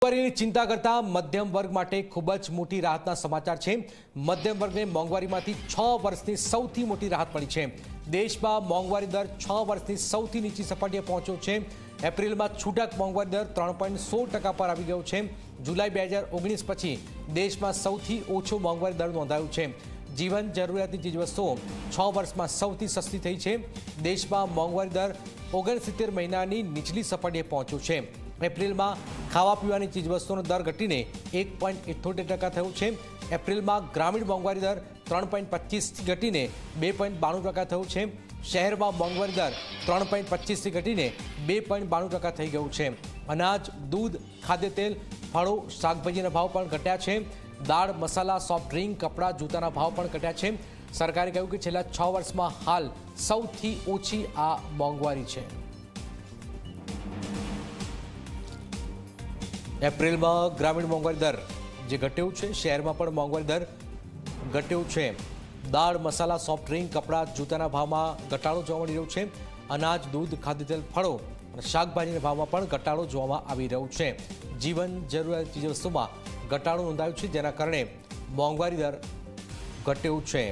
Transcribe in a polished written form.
મોંઘવારીની ચિંતા કરતા મધ્યમ વર્ગ માટે ખૂબ જ મોટી રાહતના સમાચાર છે। મધ્યમ વર્ગને મોંઘવારીમાંથી 6 વર્ષની સૌથી મોટી રાહત મળી છે। દેશમાં મોંઘવારી દર 6 વર્ષની સૌથી નીચી સપાટીએ પહોંચ્યો છે। એપ્રિલમાં છૂટક મોંઘવારી દર 3.16% પર આવી ગયો છે। જુલાઈ 2019 પછી દેશમાં સૌથી ઓછો મોંઘવારી દર નોંધાયો છે। જીવન જરૂરિયાતની ચીજવસ્તુઓ 6 વર્ષમાં સૌથી સસ્તી થઈ છે। દેશમાં મોંઘવારી દર 69 મહિનાની નીચલી સપાટીએ પહોંચ્યો છે। એપ્રિલમાં ખાવા પીવાની ચીજવસ્તુઓનો દર ઘટીને 1.78% થયો છે। એપ્રિલમાં ગ્રામીણ મોંઘવારી દર 3.25થી ઘટીને 2.92% થયો છે। શહેરમાં મોંઘવારી દર 3.25થી ઘટીને 2.92% થઈ ગયું છે। અનાજ, દૂધ, ખાદ્ય તેલ, ફળો, શાકભાજીના ભાવ પણ ઘટ્યા છે। દાળ, મસાલા, સોફ્ટ ડ્રિંક, કપડાં, જૂતાના ભાવ પણ ઘટ્યા છે। સરકારે કહ્યું કે છેલ્લા 6 વર્ષમાં હાલ સૌથી ઓછી આ મોંઘવારી છે। એપ્રિલમાં ગ્રામીણ મોંઘવારી દર જે ઘટ્યો છે, શહેરમાં પણ મોંઘવારી દર ઘટ્યો છે। દાળ, મસાલા, સોફ્ટ ડ્રિંક, કપડાં, જૂતાના ભાવમાં ઘટાડો જોવા મળી રહ્યો છે। અનાજ, દૂધ, ખાદ્ય તેલ, ફળો અને શાકભાજીના ભાવમાં પણ ઘટાડો જોવામાં આવી રહ્યો છે। જીવન જરૂરિયાત ચીજવસ્તુમાં ઘટાડો નોંધાયો છે, જેના કારણે મોંઘવારી દર ઘટ્યો છે।